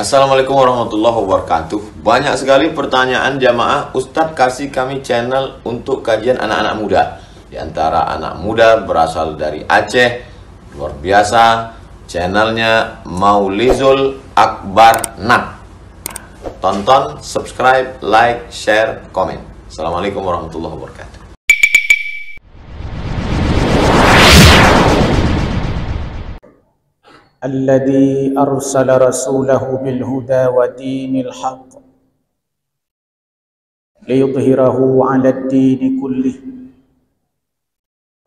Assalamualaikum warahmatullahi wabarakatuh. Banyak sekali pertanyaan jamaah, Ustadz kasih kami channel untuk kajian anak-anak muda. Di antara anak muda berasal dari Aceh, luar biasa, channelnya Maulizul Akbar Nak. Tonton, subscribe, like, share, komen. Assalamualaikum warahmatullahi wabarakatuh. الذي أرسل رسوله بالهدى ودين الحق ليظهره على الدين كله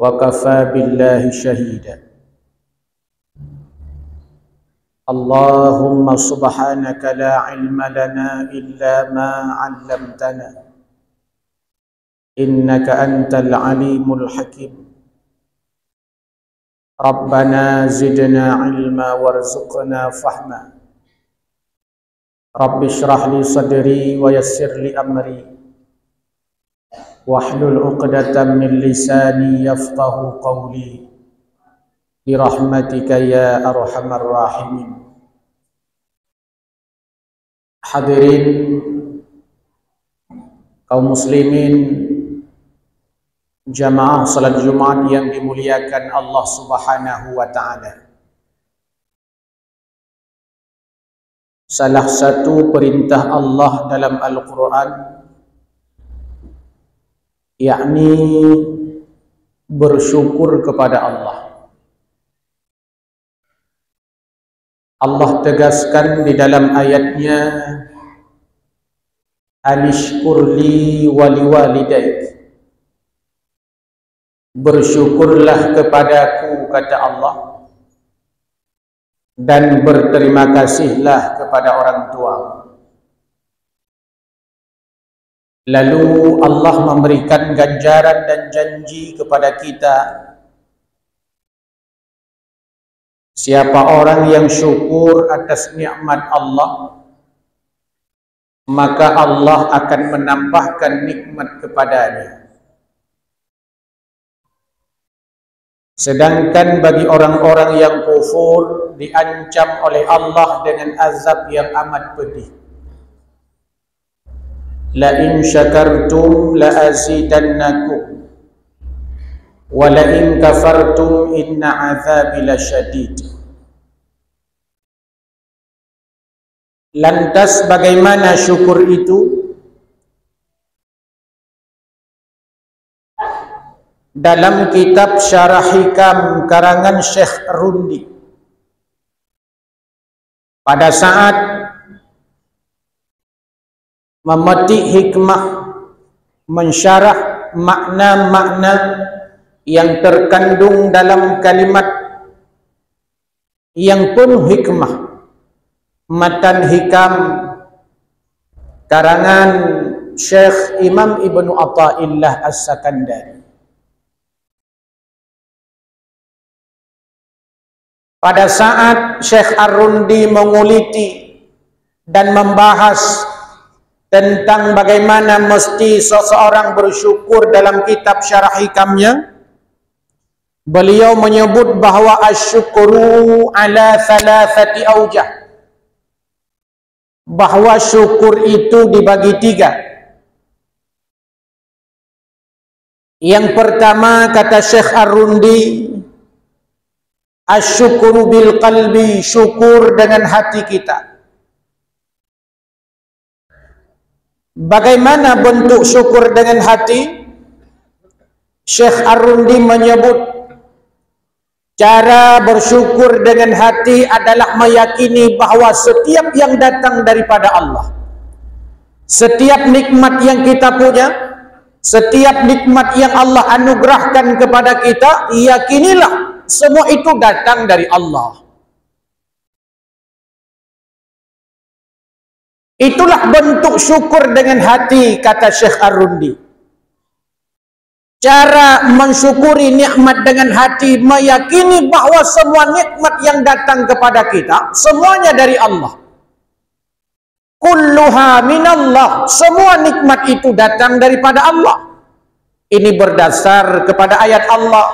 وكفى بالله شهيدا. اللهم سبحانك لا علم لنا إلا ما علمتنا إنك أنت العليم الحكيم. ربنا زدنا علما وارزقنا فهما. رب اشرح لي صدري ويسر لي أمري واحلل عقدة من لساني يفقه قولي برحمتك يا أرحم الراحمين. Hadirin kaum muslimin, jamaah salat Jumat yang dimuliakan Allah Subhanahu wa taala. Salah satu perintah Allah dalam Al-Quran yakni bersyukur kepada Allah. Allah tegaskan di dalam ayatnya, Anishkurli waliwalidayk, bersyukurlah kepadaku, kata Allah, dan berterima kasihlah kepada orang tua. Lalu Allah memberikan ganjaran dan janji kepada kita, siapa orang yang syukur atas nikmat Allah, maka Allah akan menambahkan nikmat kepadanya. Sedangkan bagi orang-orang yang kufur diancam oleh Allah dengan azab yang amat pedih. La in syakartum la azidannakum wa la in kafartum inna azabi lasyadid. Lantas bagaimana syukur itu? Dalam kitab Syarah Hikam karangan Syekh Rundi, pada saat memetik hikmah mensyarah makna-makna yang terkandung dalam kalimat yang penuh hikmah, matan hikam karangan Syekh Imam Ibnu Athaillah As-Sakandari. Pada saat Syekh Ar-Rundi menguliti dan membahas tentang bagaimana mesti seseorang bersyukur dalam kitab Syarah Hikamnya, beliau menyebut bahawa asyukru ala thalathati aujah, bahawa syukur itu dibagi tiga. Yang pertama, kata Syekh Ar-Rundi, asyukuru bil qalbi, syukur dengan hati kita. Bagaimana bentuk syukur dengan hati? Syekh Ar-Rundi menyebut cara bersyukur dengan hati adalah meyakini bahawa setiap yang datang daripada Allah, setiap nikmat yang kita punya, setiap nikmat yang Allah anugerahkan kepada kita, yakinilah semua itu datang dari Allah. Itulah bentuk syukur dengan hati, kata Syekh Ar-Rundi. Cara mensyukuri nikmat dengan hati, meyakini bahawa semua nikmat yang datang kepada kita, semuanya dari Allah. Kulluha minallah, semua nikmat itu datang daripada Allah. Ini berdasar kepada ayat Allah,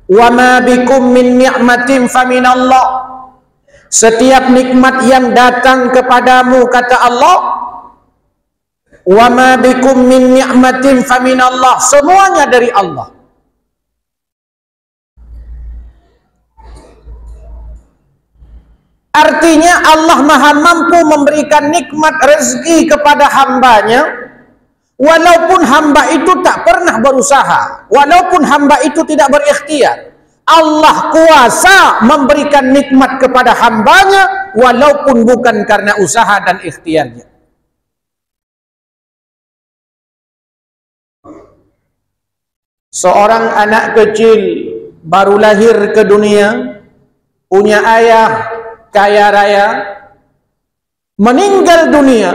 wa ma bikum min ni'matin faminallah, Setiap nikmat yang datang kepadamu, kata Allah, wa ma bikum min ni'matin faminallah, semuanya dari Allah. Artinya Allah maha mampu memberikan nikmat rezeki kepada hambanya, walaupun hamba itu tak pernah berusaha, walaupun hamba itu tidak berikhtiar. Allah kuasa memberikan nikmat kepada hambanya walaupun bukan karena usaha dan ikhtiarnya. Seorang anak kecil baru lahir ke dunia, punya ayah kaya raya, meninggal dunia,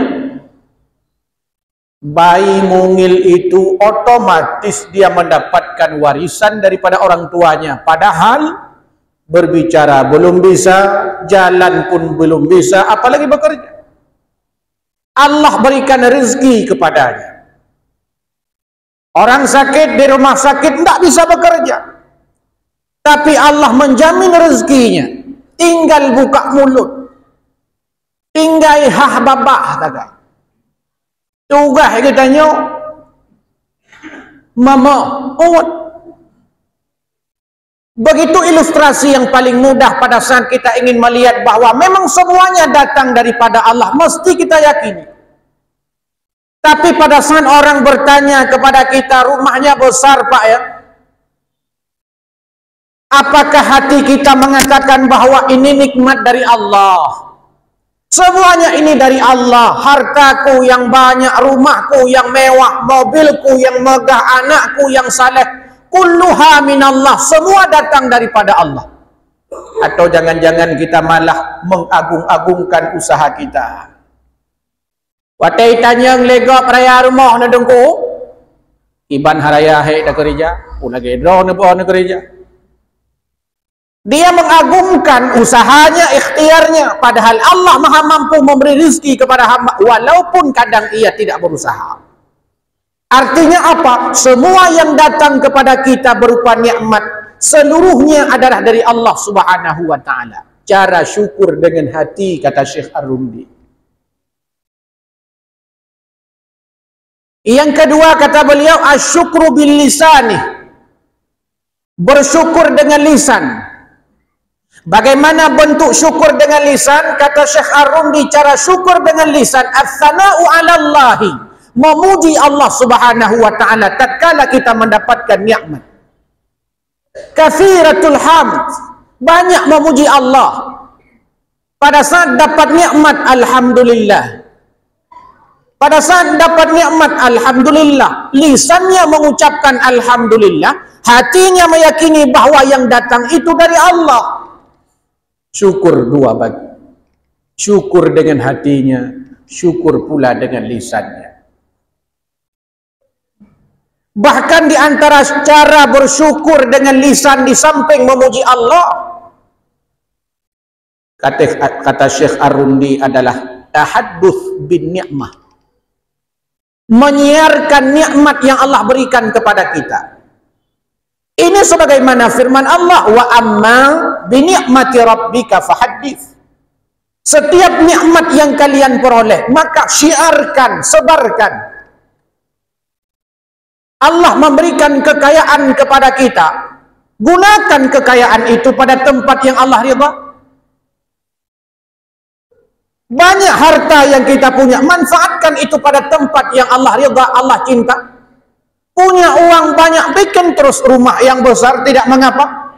bayi mungil itu otomatis dia mendapatkan warisan daripada orang tuanya, padahal berbicara belum bisa, jalan pun belum bisa, apalagi bekerja. Allah berikan rezeki kepadanya. Orang sakit di rumah sakit tidak bisa bekerja, tapi Allah menjamin rezekinya. Tinggal buka mulut, tinggal hah babah taga. Tugah kita nyo, mama, ungut. Begitu ilustrasi yang paling mudah pada saat kita ingin melihat bahwa memang semuanya datang daripada Allah, mesti kita yakini. Tapi pada saat orang bertanya kepada kita, rumahnya besar Pak ya, apakah hati kita mengatakan bahwa ini nikmat dari Allah? Semuanya ini dari Allah. Hartaku yang banyak, rumahku yang mewah, mobilku yang megah, anakku yang saleh, kulluha minallah, semua datang daripada Allah. Atau jangan-jangan kita malah mengagung-agungkan usaha kita. Watai tanyang legap raya rumah na dengku, iban haraya hei da kerja, ulagi draw na po na kerja. Dia mengagungkan usahanya, ikhtiarnya, padahal Allah maha mampu memberi rezeki kepada hamba walaupun kadang ia tidak berusaha. Artinya apa? Semua yang datang kepada kita berupa nikmat, seluruhnya adalah dari Allah Subhanahu wa taala. Cara syukur dengan hati, kata Syekh Ar-Rumdi. Yang kedua kata beliau, asyukru bil lisani, bersyukur dengan lisan. Bagaimana bentuk syukur dengan lisan? Kata Syekh Ar-Rumdi, cara syukur dengan lisan, as-sana'u 'alallahi, memuji Allah Subhanahu wa taala tatkala kita mendapatkan nikmat. Katsiratul hamd, banyak memuji Allah. Pada saat dapat nikmat, alhamdulillah. Pada saat dapat nikmat, alhamdulillah, lisannya mengucapkan alhamdulillah, hatinya meyakini bahwa yang datang itu dari Allah. Syukur dua bagi. Syukur dengan hatinya, syukur pula dengan lisannya. Bahkan di antara cara bersyukur dengan lisan di samping memuji Allah, kata Syekh Ar-Rumdi adalah tahadduts bin ni'mah, menyiarkan nikmat yang Allah berikan kepada kita. Ini sebagaimana firman Allah, wa amma bi ni'mati rabbika fahaddits. Setiap nikmat yang kalian peroleh, maka syiarkan, sebarkan. Allah memberikan kekayaan kepada kita, gunakan kekayaan itu pada tempat yang Allah ridha. Banyak harta yang kita punya, manfaatkan itu pada tempat yang Allah ridha, Allah cinta. Punya uang banyak, bikin terus rumah yang besar, tidak mengapa.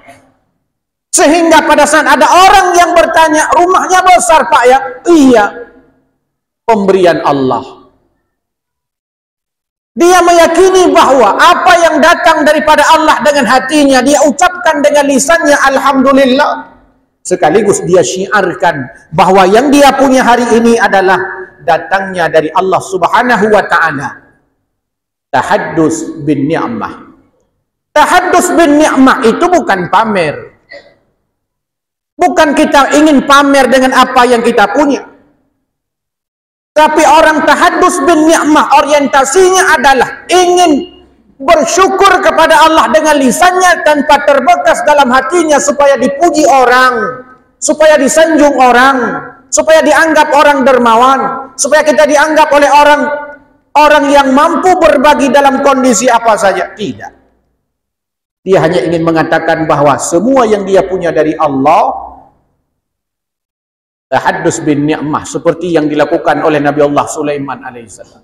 Sehingga pada saat ada orang yang bertanya, rumahnya besar Pak ya? Iya, pemberian Allah. Dia meyakini bahwa apa yang datang daripada Allah dengan hatinya, dia ucapkan dengan lisannya alhamdulillah. Sekaligus dia syiarkan bahwa yang dia punya hari ini adalah datangnya dari Allah Subhanahu wa taala. Tahaddus bin ni'mah. Tahaddus bin ni'mah itu bukan pamer. Bukan kita ingin pamer dengan apa yang kita punya. Tapi orang tahaddus bin ni'mah orientasinya adalah ingin bersyukur kepada Allah dengan lisannya tanpa terbekas dalam hatinya supaya dipuji orang, supaya disanjung orang, supaya dianggap orang dermawan, supaya kita dianggap oleh orang yang mampu berbagi dalam kondisi apa saja. Tidak. Dia hanya ingin mengatakan bahwa semua yang dia punya dari Allah, tahaddus bin ni'mah, seperti yang dilakukan oleh Nabi Allah Sulaiman alaihissalam.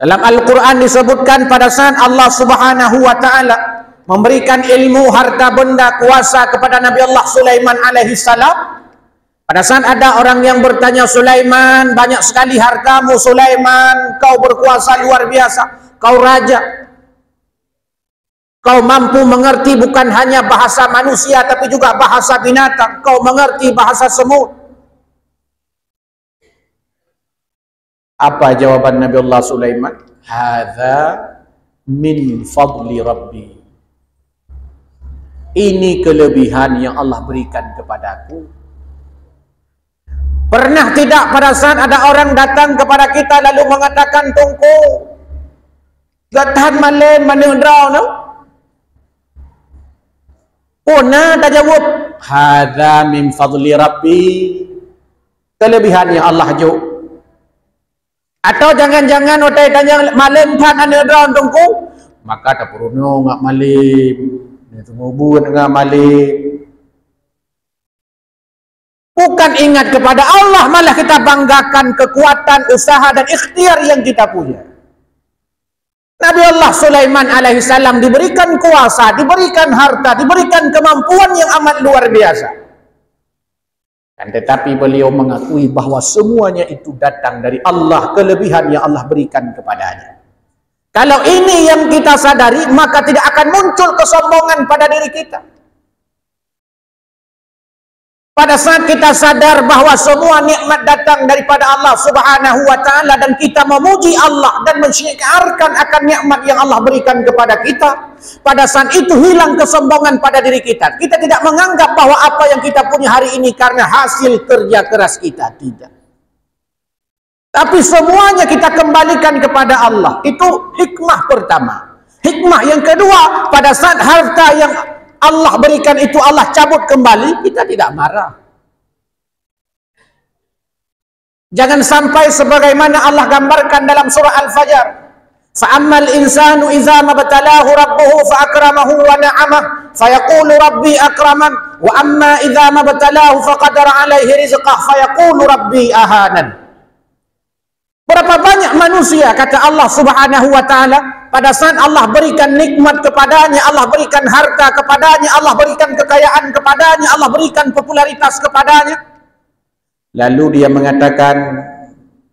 Dalam Al-Quran disebutkan pada saat Allah Subhanahu wa ta'ala memberikan ilmu, harta benda, kuasa kepada Nabi Allah Sulaiman alaihissalam. Pada saat ada orang yang bertanya, Sulaiman, banyak sekali hartamu Sulaiman, kau berkuasa luar biasa, kau raja, kau mampu mengerti bukan hanya bahasa manusia tapi juga bahasa binatang, kau mengerti bahasa semut. Apa jawaban Nabi Allah Sulaiman? Hadza min fadli Rabbi. Ini kelebihan yang Allah berikan kepadaku. Pernah tidak pada saat ada orang datang kepada kita lalu mengatakan, tunggu, gak tahan malam mana draw no? Pernah tak jawab, hadza min fadli Rabbi, kelebihan yang Allah jawab. Atau jangan-jangan otai tanya malam tahan mana draw tunggu, maka tak perlu ngak malam, ni tunggu buat ngak malam. Bukan ingat kepada Allah, malah kita banggakan kekuatan, usaha dan ikhtiar yang kita punya. Nabi Allah Sulaiman alaihissalam diberikan kuasa, diberikan harta, diberikan kemampuan yang amat luar biasa. Dan tetapi beliau mengakui bahwa semuanya itu datang dari Allah, kelebihan yang Allah berikan kepadanya. Kalau ini yang kita sadari, maka tidak akan muncul kesombongan pada diri kita. Pada saat kita sadar bahwa semua nikmat datang daripada Allah Subhanahu wa ta'ala dan kita memuji Allah dan mensyiarkan akan nikmat yang Allah berikan kepada kita, pada saat itu hilang kesombongan pada diri kita. Kita tidak menganggap bahwa apa yang kita punya hari ini karena hasil kerja keras kita. Tidak. Tapi semuanya kita kembalikan kepada Allah. Itu hikmah pertama. Hikmah yang kedua, pada saat harta yang Allah berikan itu Allah cabut kembali, kita tidak marah. Jangan sampai sebagaimana Allah gambarkan dalam surah Al-Fajr, fa'ammal insanu idza mabtalahu rabbuhu fa'akramahu wa na'amah fayaqulu rabbi akraman wa amma idza mabtalahu faqadara alaihi rizqah fayaqulu rabbi ahanan. Berapa banyak manusia, kata Allah Subhanahu wa ta'ala, pada saat Allah berikan nikmat kepadanya, Allah berikan harta kepadanya, Allah berikan kekayaan kepadanya, Allah berikan popularitas kepadanya, lalu dia mengatakan,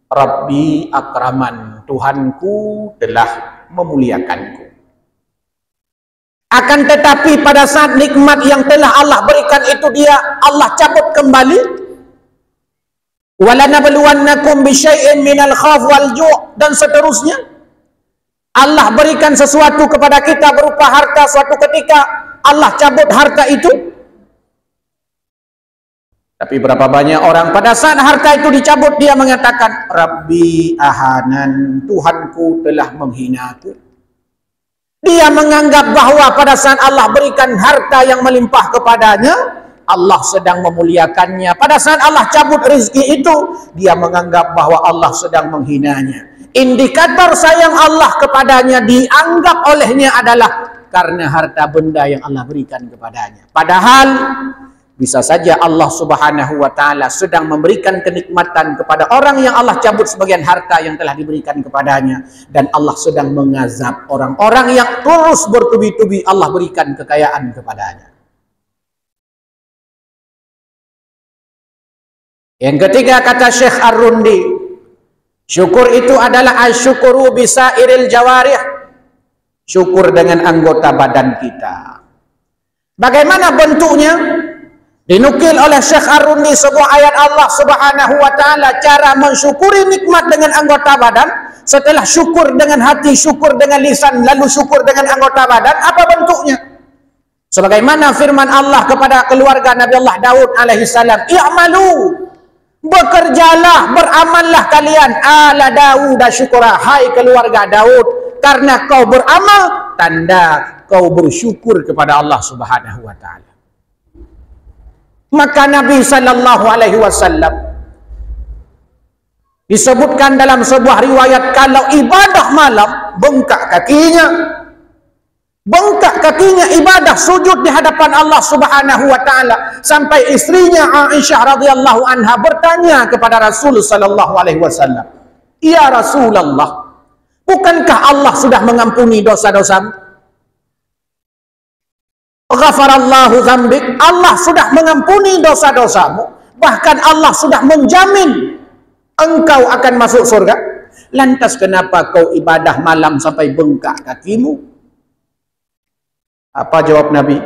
Rabbi akraman, Tuhanku telah memuliakanku. Akan tetapi pada saat nikmat yang telah Allah berikan itu Allah cabut kembali, walanabluwannakum bisyai'in minal khawf wal ju', dan seterusnya. Allah berikan sesuatu kepada kita berupa harta, suatu ketika Allah cabut harta itu. Tapi berapa banyak orang pada saat harta itu dicabut dia mengatakan, Rabbi ahanan, Tuhanku telah menghinaku. Dia menganggap bahwa pada saat Allah berikan harta yang melimpah kepadanya, Allah sedang memuliakannya. Pada saat Allah cabut rezeki itu, dia menganggap bahwa Allah sedang menghinanya. Indikator sayang Allah kepadanya dianggap olehnya adalah karena harta benda yang Allah berikan kepadanya. Padahal bisa saja Allah Subhanahu wa ta'ala sedang memberikan kenikmatan kepada orang yang Allah cabut sebagian harta yang telah diberikan kepadanya, dan Allah sedang mengazab orang-orang yang terus bertubi-tubi Allah berikan kekayaan kepadanya. Yang ketiga, kata Syekh Ar-Rundi, syukur itu adalah asyukuru bisairil jawarih, syukur dengan anggota badan kita. Bagaimana bentuknya? Dinukil oleh Syekh Ar-Rundi sebuah ayat Allah Subhanahu wa ta'ala, cara mensyukuri nikmat dengan anggota badan. Setelah syukur dengan hati, syukur dengan lisan, lalu syukur dengan anggota badan, apa bentuknya? Sebagaimana firman Allah kepada keluarga Nabi Allah Daud alaihissalam, i'malu, bekerjalah, beramallah kalian, ala Daud syukura, hai keluarga Daud, karena kau beramal, tanda kau bersyukur kepada Allah Subhanahu wa ta'ala. Maka Nabi sallallahu alaihi wasallam disebutkan dalam sebuah riwayat, kalau ibadah malam, bengkak kakinya. Bengkak kakinya ibadah sujud di hadapan Allah Subhanahu wa taala, sampai istrinya Aisyah radhiyallahu anha bertanya kepada Rasul sallallahu alaihi wasallam, "Ya Rasulullah, bukankah Allah sudah mengampuni dosa-dosamu?" Ghafarallahu dzambik, Allah sudah mengampuni dosa-dosamu, bahkan Allah sudah menjamin engkau akan masuk surga. Lantas kenapa kau ibadah malam sampai bengkak kakimu? Apa jawab Nabi?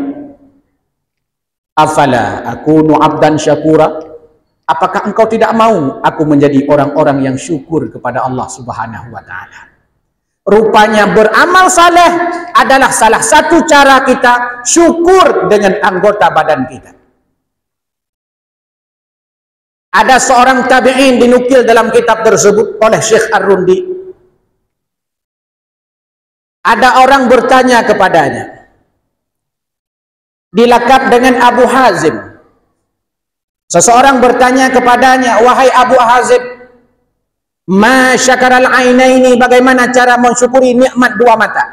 Afala akunu abdan syakura? Apakah engkau tidak mau aku menjadi orang-orang yang syukur kepada Allah Subhanahu wa taala? Rupanya beramal saleh adalah salah satu cara kita syukur dengan anggota badan kita. Ada seorang tabi'in dinukil dalam kitab tersebut oleh Syekh Ar-Rundi. Ada orang bertanya kepadanya, dilakap dengan Abu Hazim. Seseorang bertanya kepadanya, "Wahai Abu Hazim, ma syakaral ainaini, bagaimana cara mensyukuri nikmat dua mata?"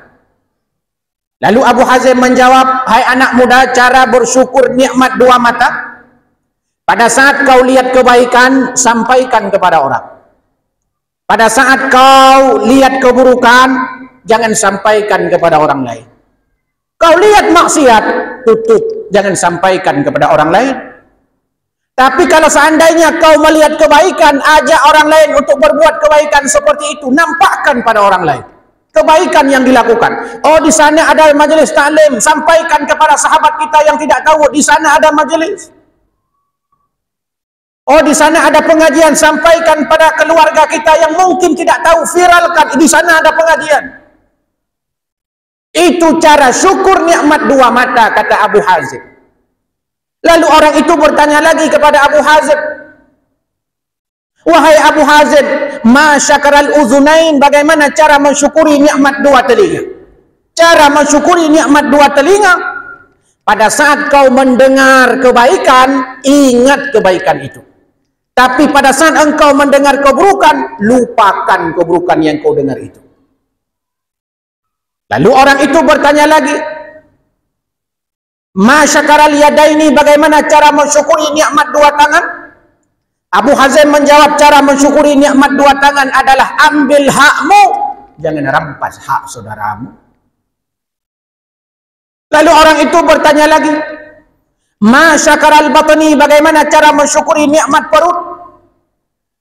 Lalu Abu Hazim menjawab, "Hai anak muda, cara bersyukur nikmat dua mata, pada saat kau lihat kebaikan, sampaikan kepada orang. Pada saat kau lihat keburukan, jangan sampaikan kepada orang lain. Kau lihat maksiat, tutup, jangan sampaikan kepada orang lain. Tapi kalau seandainya kau melihat kebaikan, ajak orang lain untuk berbuat kebaikan seperti itu, nampakkan pada orang lain kebaikan yang dilakukan. Oh, di sana ada majelis taklim, sampaikan kepada sahabat kita yang tidak tahu, di sana ada majelis. Oh, di sana ada pengajian, sampaikan pada keluarga kita yang mungkin tidak tahu, viralkan, di sana ada pengajian." Itu cara syukur nikmat dua mata, kata Abu Hazim. Lalu orang itu bertanya lagi kepada Abu Hazim, "Wahai Abu Hazim, ma syakaral uzunain, bagaimana cara mensyukuri nikmat dua telinga?" Cara mensyukuri nikmat dua telinga, pada saat kau mendengar kebaikan, ingat kebaikan itu. Tapi pada saat engkau mendengar keburukan, lupakan keburukan yang kau dengar itu. Lalu orang itu bertanya lagi, "Ma syakaral yadaini, bagaimana cara mensyukuri nikmat dua tangan?" Abu Hazim menjawab, cara mensyukuri nikmat dua tangan adalah ambil hakmu, jangan rampas hak saudaramu. Lalu orang itu bertanya lagi, "Ma syakaral batni, bagaimana cara mensyukuri nikmat perut?"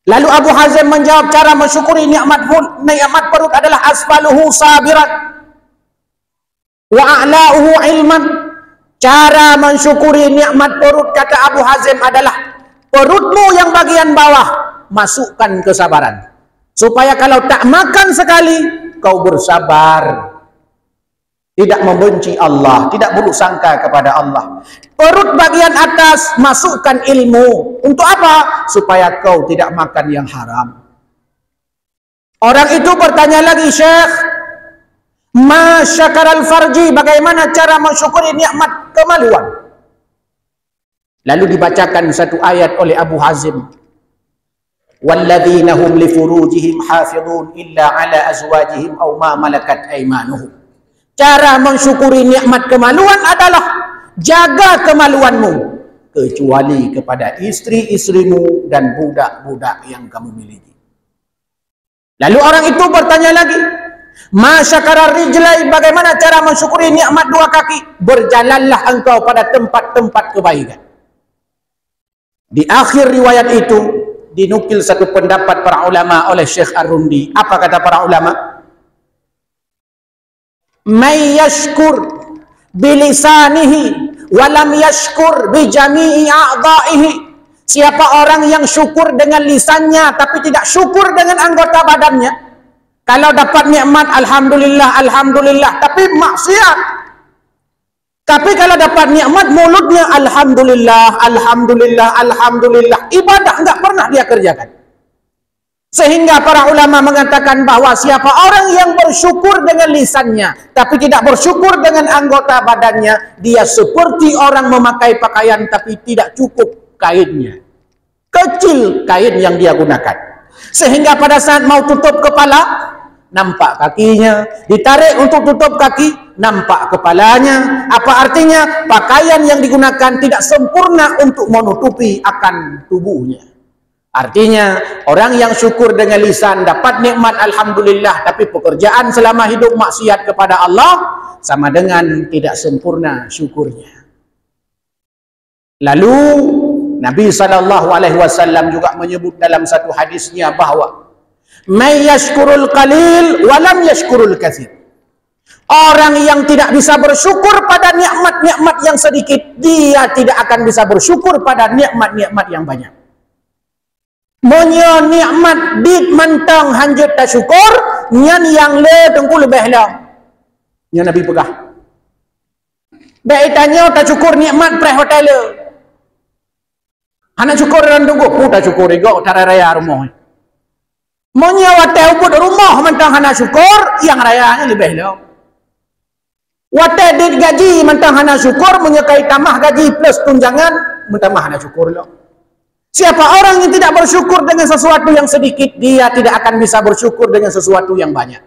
Lalu Abu Hazim menjawab, cara mensyukuri nikmat perut adalah asfaluhu sabiran wa a'la'uhu ilman. Cara mensyukuri nikmat perut, kata Abu Hazim, adalah perutmu yang bagian bawah masukkan kesabaran, supaya kalau tak makan sekali kau bersabar, tidak membenci Allah, tidak buruk sangka kepada Allah. Perut bagian atas masukkan ilmu. Untuk apa? Supaya kau tidak makan yang haram. Orang itu bertanya lagi, "Syekh, ma syakaral farji, bagaimana cara mensyukuri nikmat kemaluan?" Lalu dibacakan satu ayat oleh Abu Hazim, "Walladzina hum li furujihim hafizun illa ala azwajihim aw ma malakat aymanuhum." Cara mensyukuri nikmat kemaluan adalah jaga kemaluanmu, kecuali kepada istri-istrimu dan budak-budak yang kamu miliki. Lalu orang itu bertanya lagi, "Ma syakarar rijlai, bagaimana cara mensyukuri nikmat dua kaki?" Berjalanlah engkau pada tempat-tempat kebaikan. Di akhir riwayat itu dinukil satu pendapat para ulama oleh Syekh Ar-Rundi. Apa kata para ulama? "May yashkur bilisanihi walam yashkur bijami'i a'dha'ihi." Siapa orang yang syukur dengan lisannya tapi tidak syukur dengan anggota badannya. Kalau dapat nikmat, alhamdulillah, alhamdulillah, tapi maksiat. Tapi kalau dapat nikmat, mulutnya alhamdulillah, alhamdulillah, alhamdulillah, ibadah enggak pernah dia kerjakan. Sehingga para ulama mengatakan bahawa siapa orang yang bersyukur dengan lisannya tapi tidak bersyukur dengan anggota badannya, dia seperti orang memakai pakaian tapi tidak cukup kainnya. Kecil kain yang dia gunakan. Sehingga pada saat mau tutup kepala, nampak kakinya. Ditarik untuk tutup kaki, nampak kepalanya. Apa artinya? Pakaian yang digunakan tidak sempurna untuk menutupi akan tubuhnya. Artinya, orang yang syukur dengan lisan dapat nikmat alhamdulillah, tapi pekerjaan selama hidup maksiat kepada Allah sama dengan tidak sempurna syukurnya. Lalu Nabi SAW juga menyebut dalam satu hadisnya bahawa may yashkurul qalil walam yashkurul katsir. Orang yang tidak bisa bersyukur pada nikmat-nikmat yang sedikit, dia tidak akan bisa bersyukur pada nikmat-nikmat yang banyak. Monya nikmat dit mantang hanjut tak syukur, nyan yang le tengku lebih lah. Yang Nabi pegah. Baik tanya tak syukur nikmat pre hotel. Anak syukur dan tunggu, tak syukur juga cara raya rumah. Monya hotel pun rumah mantang anak syukur, yang rayanya lebih lah. Hotel dit gaji mantang anak syukur, menyekai tambah gaji plus tunjangan, mentambah anak syukur lah. Siapa orang yang tidak bersyukur dengan sesuatu yang sedikit, dia tidak akan bisa bersyukur dengan sesuatu yang banyak.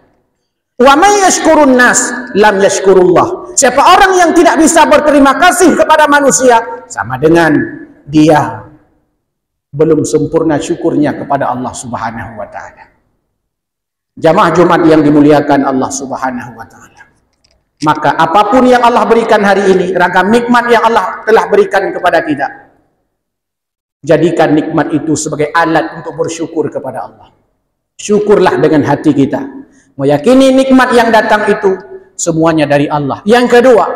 Wa may yashkurun nas lam yashkurullah. Siapa orang yang tidak bisa berterima kasih kepada manusia, sama dengan dia belum sempurna syukurnya kepada Allah Subhanahu wa taala. Jamaah Jumat yang dimuliakan Allah Subhanahu wa taala. Maka apapun yang Allah berikan hari ini, ragam nikmat yang Allah telah berikan kepada kita, jadikan nikmat itu sebagai alat untuk bersyukur kepada Allah. Syukurlah dengan hati kita, meyakini nikmat yang datang itu semuanya dari Allah. Yang kedua,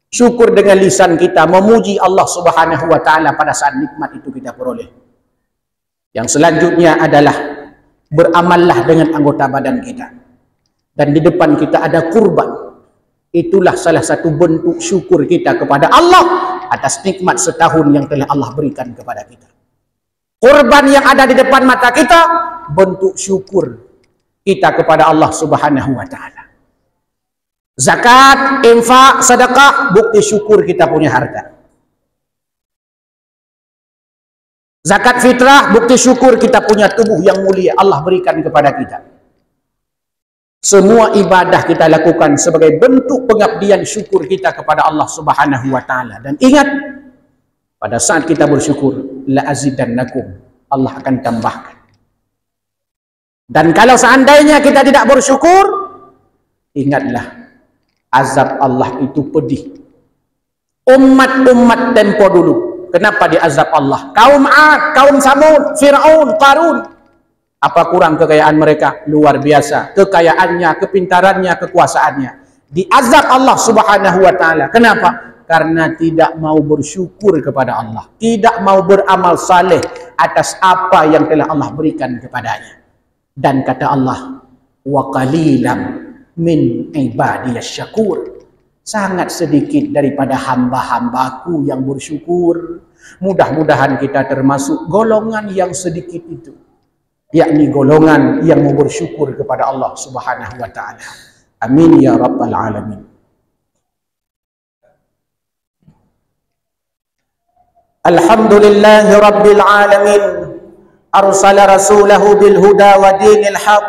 syukur dengan lisan kita, memuji Allah Subhanahu wa taala pada saat nikmat itu kita peroleh. Yang selanjutnya adalah beramallah dengan anggota badan kita. Dan di depan kita ada kurban. Itulah salah satu bentuk syukur kita kepada Allah atas nikmat setahun yang telah Allah berikan kepada kita. Kurban yang ada di depan mata kita, bentuk syukur kita kepada Allah Subhanahu wa taala. Zakat, infak, sedekah, bukti syukur kita punya harta. Zakat fitrah, bukti syukur kita punya tubuh yang mulia Allah berikan kepada kita. Semua ibadah kita lakukan sebagai bentuk pengabdian syukur kita kepada Allah Subhanahu wa taala. Dan ingat, pada saat kita bersyukur, la azidannakum, Allah akan tambahkan. Dan kalau seandainya kita tidak bersyukur, ingatlah, azab Allah itu pedih. Umat-umat tempo dulu, kenapa diazab Allah? Kaum Ad, kaum Samud, Fir'aun, Qarun. Apa kurang kekayaan mereka? Luar biasa. Kekayaannya, kepintarannya, kekuasaannya. Diazab Allah Subhanahu wa taala. Kenapa? Karena tidak mau bersyukur kepada Allah. Tidak mau beramal saleh atas apa yang telah Allah berikan kepadanya. Dan kata Allah, wa qalilam min ibadiyasy syakur. Sangat sedikit daripada hamba-hambaku yang bersyukur. Mudah-mudahan kita termasuk golongan yang sedikit itu, yakni golongan yang mau bersyukur kepada Allah Subhanahu wa taala. Amin ya rabbal alamin. Alhamdulillahi rabbil alamin. Arsala rasulahu bil huda wa dinil haq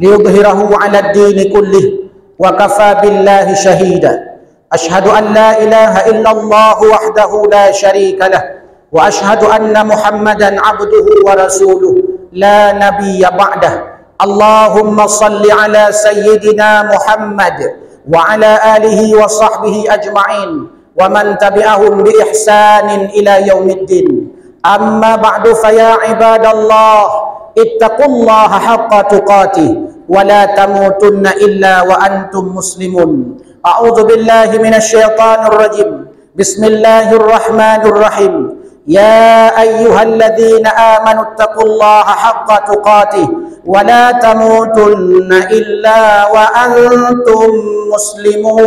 liyudhhirahu 'ala ad-din kullih wa kafa billahi shahida. Ashhadu an la ilaha illallah wahdahu la sharika lah wa ashhadu anna Muhammadan 'abduhu wa rasuluh la nabiyya ba'dah. Allahumma salli ala sayyidina Muhammad wa ala alihi wa sahbihi ajma'in wa man tabi'ahum bi ihsanin ila yaumiddin. Amma ba'du, fa ya ibadallah ittaqullaha haqqa tuqatih wa la tamutunna illa wa antum muslimun. A'udzu billahi minasy syaithanir rajim. Bismillahirrahmanirrahim. Ya ayyuhalladzina amanu taqullaha haqqa tuqatih wa la tamutunna illa wa antum muslimun.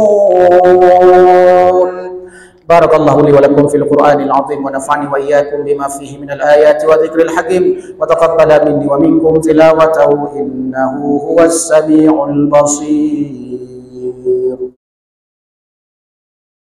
Barakallahu li wa lakum fil Qur'anil azim wa nafa'ani wa iyyakum bima fihi minal ayati wa dzikril hakim wa taqabbala minni wa minkum tilawatahu innahu huwas samiul basir.